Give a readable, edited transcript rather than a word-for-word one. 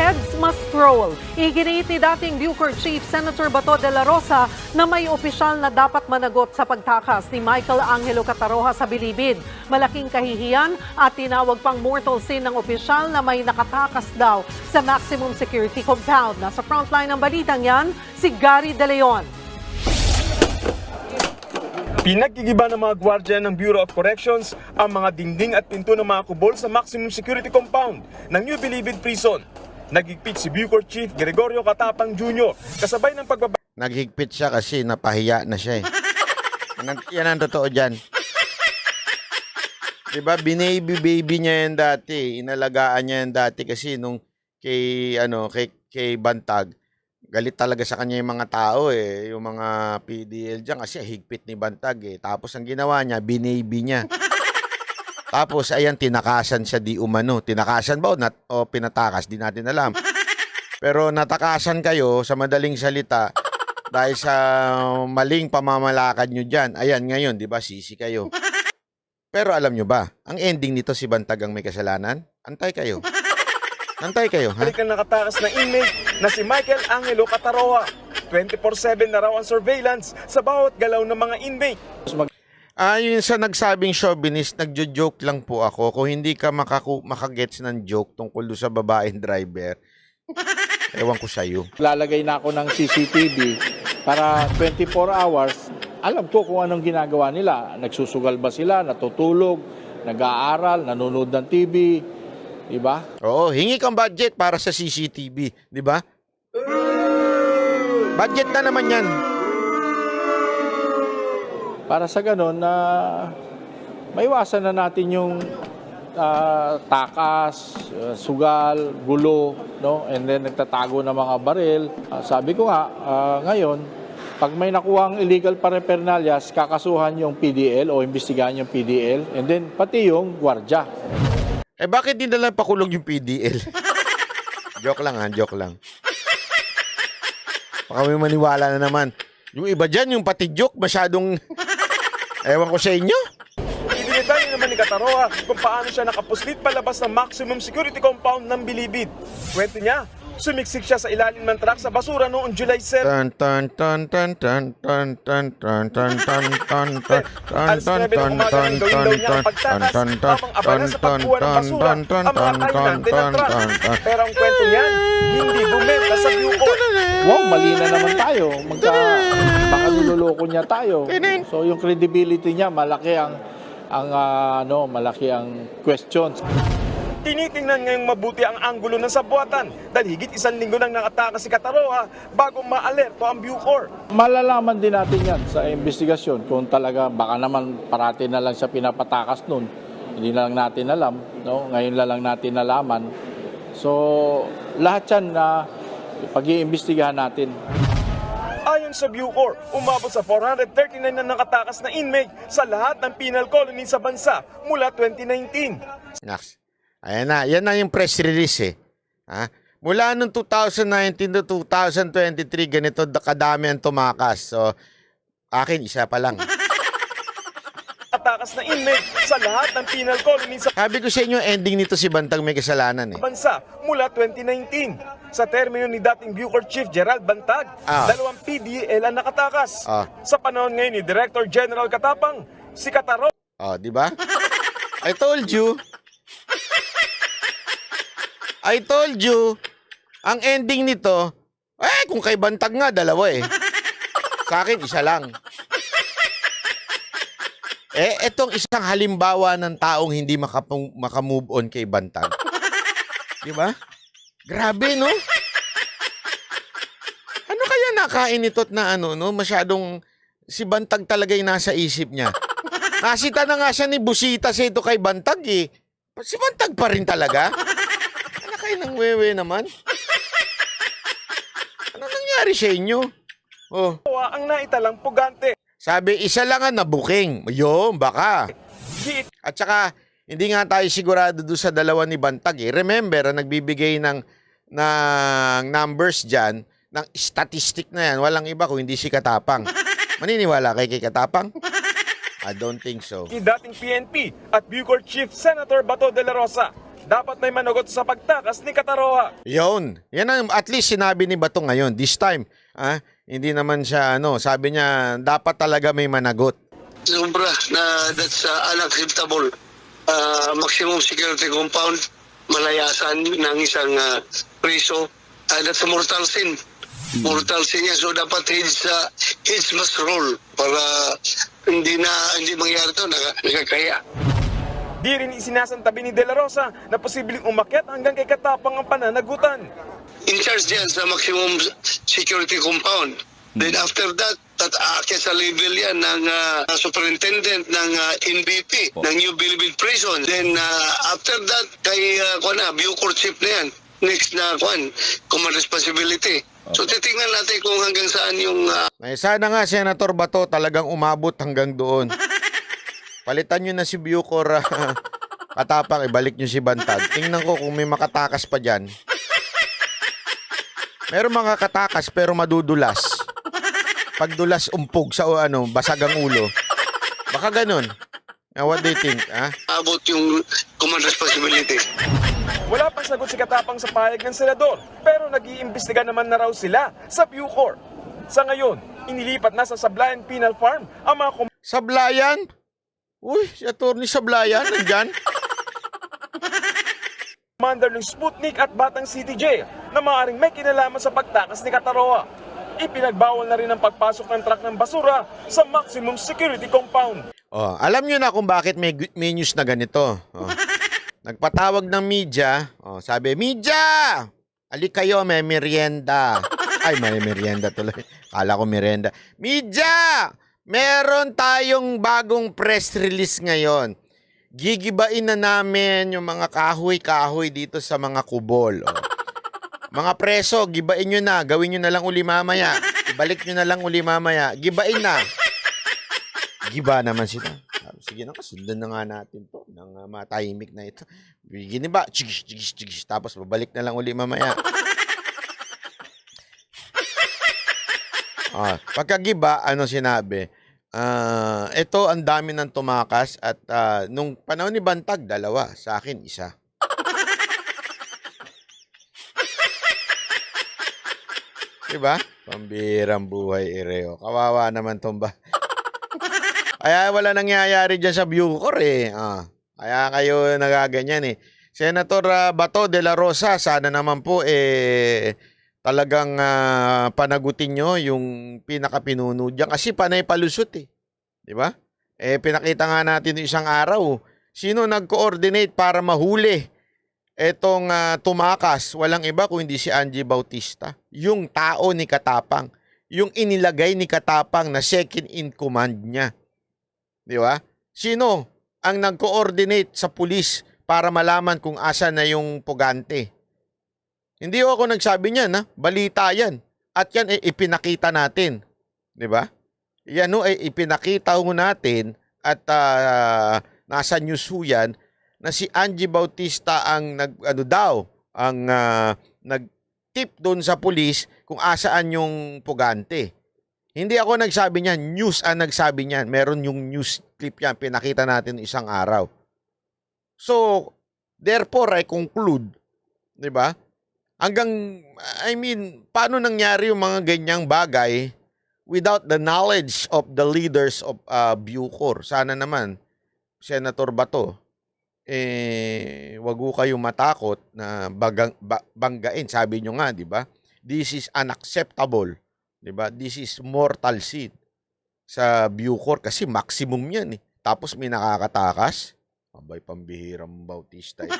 Heads must roll. Iginit ni dating Bucor Chief Senator Bato de la Rosa na may opisyal na dapat managot sa pagtakas ni Michael Angelo Cataroha sa Bilibid. Malaking kahihiyan at tinawag pang mortal sin ng opisyal na may nakatakas daw sa maximum security compound. Nasa frontline ng balitang yan, si Gary De Leon. Pinaggigiba ng mga gwardiya ng Bureau of Corrections ang mga dingding at pinto ng mga kubol sa maximum security compound ng New Bilibid Prison. Naghigpit si Bucor Chief Gregorio Catapang Jr. kasabay ng pagbaba. Naghigpit siya kasi napahiya na siya eh. Yan ang totoo dyan. Diba, binaby-baby niya yan dati. Inalagaan niya yan dati kasi nung kay Bantag, galit talaga sa kanya yung mga tao eh. Yung mga PDL dyan kasi higpit ni Bantag eh. Tapos ang ginawa niya, binaby niya. Tapos ayan, tinakasan siya di umano. Tinakasan ba o pinatakas? Di natin alam. Pero natakasan kayo sa madaling salita dahil sa maling pamamalakad nyo dyan. Ayan ngayon, di ba, sisi kayo. Pero alam nyo ba, ang ending nito si Bantag ang may kasalanan? Antay kayo. Antay kayo, ha? Balik ang nakatakas na inmate na si Michael Angelo Cataroha. 24/7 na raw ang surveillance sa bawat galaw ng mga inmate. Yun sa nagsabing chauvinist, nagjo-joke lang po ako. Kung hindi ka makagets ng joke tungkol sa babaeng driver, ewan ko sa'yo. Lalagay na ako ng CCTV para 24 hours, alam ko kung anong ginagawa nila. Nagsusugal ba sila, natutulog, nag-aaral, nanonood ng TV, di ba? Oo, hingi kang budget para sa CCTV, di ba? Budget na naman yan. Para sa ganun na maiwasan na natin yung takas, sugal, gulo, no? And then nagtatago ng mga baril. Sabi ko nga, ngayon, pag may nakuhang illegal paraphernalias, kakasuhan yung PDL o imbestigahan yung PDL, and then pati yung gwardya. Eh bakit din nalang pakulong yung PDL? Joke lang ha, joke lang. Baka may maniwala na naman. Yung iba dyan, yung pati joke, masyadong... Ewan ko sa inyo. Idinitay naman ni Cataroha kung paano siya nakapuslit palabas ng maximum security compound ng Bilibid. Kwento niya, sumiksik siya sa ilalim ng truck sa basura noong July 7. Alas 9 ng umaga nang gawin daw niya ang pagtakas habang abala sa pagkuha ng basura ang mga kainante ng truck. Pero ang kwento niya, hindi bumenta sa Bucor. Wow, mali na naman tayo. Baka niloloko niya tayo. So yung credibility niya, malaki ang questions. Tinitingnan ngayong mabuti ang anggulo ng sabuatan dahil higit 1 linggo nang nakatakas si Cataroha bago maalerto ang Bucor. Malalaman din natin yan sa investigasyon kung talaga baka naman parati na lang siya pinapatakas nun. Hindi na lang natin alam. No? Ngayon na lang natin nalaman. So lahat yan na pag-iimbestigahan natin. Ayon sa Bucor, umabot sa 439 na nakatakas na inmate sa lahat ng penal colony sa bansa mula 2019. Naks. Ayan na, yan na yung press release eh. Ha? Mula noong 2019 to 2023, ganito kadami ang tumakas. So, akin, isa pa lang. Nakatakas na inmate sa lahat ng penal colony sa Sabi ko sa inyo, ending nito si Bantag may kasalanan eh. bansa mula 2019. Sa termino ni dating Bucor Chief Gerald Bantag, 2 PDL ang nakatakas. Sa panahon ngayon ni Director General Catapang, si Cataroha. Oh, di ba? I told you. I told you. Ang ending nito, kung kay Bantag nga, 2 eh. Sa akin, isa lang. Etong isang halimbawa ng taong hindi makamove on kay Bantag. Di ba? Grabe, no? Ano kaya nakain ito't na masyadong si Bantag talaga yung nasa isip niya. Nasita na nga siya ni Busita sa ito kay Bantag eh. Si Bantag pa rin talaga. Ano kayo ng wewe naman? Ano nangyari sa inyo? Oh. Ang naitalang pugante. Sabi, isa lang ang nabuking. Yun, baka. At saka, hindi nga tayo sigurado doon sa 2 ni Bantag eh. Remember, nagbibigay ng numbers dyan, ng statistic na yan, walang iba kung hindi si Katapang. Maniniwala kay Katapang? I don't think so. Dating PNP at Bucor Chief Senator Bato de la Rosa. dapat may managot sa pagtakas ni Cataroha. Yun. Yan ang at least sinabi ni Bato ngayon. This time, hindi naman siya, sabi niya, dapat talaga may managot. Sobra na that's unacceptable. Maximum security compound, malayasan ng isang preso. That's a mortal sin. Mortal sin yan. So dapat heads must roll para hindi mangyari ito, nakakaya. Di rin isinasantabi ni De La Rosa na posibleng umakyat hanggang kay Katapang ang pananagutan. In charge yan sa maximum security compound. Then after that, aakyat sa level yan ng superintendent ng NBP, ng New Bilibid Prison. Then after that, kay Bucor Chief na yan. Next na command responsibility. So titingnan natin kung hanggang saan yung... Sana nga, Senator Bato, talagang umabot hanggang doon. Palitan nyo na si Bucor, Katapang, ibalik nyo si Bantag. Tingnan ko kung may makatakas pa dyan. Meron mga katakas pero madudulas. Pagdulas umpog sa basag ang ulo. Baka ganun. What do you think? Abot yung command responsibility. Wala pang sagot si Katapang sa pahayag ng senador, pero nag-iimbestiga naman na raw sila sa Bucor. Sa ngayon, inilipat na sa Sablayan Penal Farm ang mga Sablayan? Uy, si Atty. Sablayan, nandyan. commander ng Sputnik at Batang City Jail na maaaring may kinalaman sa pagtakas ni Cataroha. Ipinagbawal na rin ang pagpasok ng truck ng basura sa maximum security compound. Alam nyo na kung bakit may news na ganito. Nagpatawag ng media. Sabi, media! Alik kayo, may merienda. Ay, may merienda tuloy. Kala ko merienda. Media! Meron tayong bagong press release ngayon. Gigibain na namin yung mga kahoy-kahoy dito sa mga kubol. Mga preso, gibain nyo na. Gawin nyo na lang uli mamaya. Ibalik nyo na lang uli mamaya. Gibain na. Giba naman sila. Sige na, kasundan na nga natin to. Nang matahimik na ito. Gini ba? Chigis, chigis, chigis. Tapos babalik na lang uli mamaya. Pagkagiba, sinabi? Ito, ang dami ng tumakas at nung panahon ni Bantag, 2. Sa akin, 1. Diba? Pambirang buhay, Ireo. Kawawa naman tumba. Kaya wala nangyayari dyan sa Bucor Kaya kayo nagaganyan Senator Bato de la Rosa, sana naman po talagang panagutin nyo yung pinakapinuno dyan. Kasi panay palusot Di ba? Pinakita nga natin isang araw. Sino nag-coordinate para mahuli etong tumakas? Walang iba kung hindi si Angie Bautista. Yung tao ni Katapang. Yung inilagay ni Katapang na second in command niya. Di ba? Sino ang nag-coordinate sa pulis para malaman kung asa na yung pugante? Hindi ako nagsabi niyan, balita yan. At yan ipinakita natin. Di ba? Yan ipinakita natin at nasa news yan na si Angie Bautista ang nag-tip doon sa pulis kung asaan yung pugante. Hindi ako nagsabi niyan, news ang nagsabi niyan. Meron yung news clip yan, pinakita natin isang araw. So, therefore, I conclude, di ba? Paano nangyari yung mga ganyang bagay without the knowledge of the leaders of Bucor? Sana naman, Senator Bato, wag ko kayong matakot na banggain. Sabi nyo nga, di ba? This is unacceptable. Di ba? This is mortal sin sa Bucor kasi maximum yan Tapos may nakakatakas. Abay, pambihirang Bautista ito.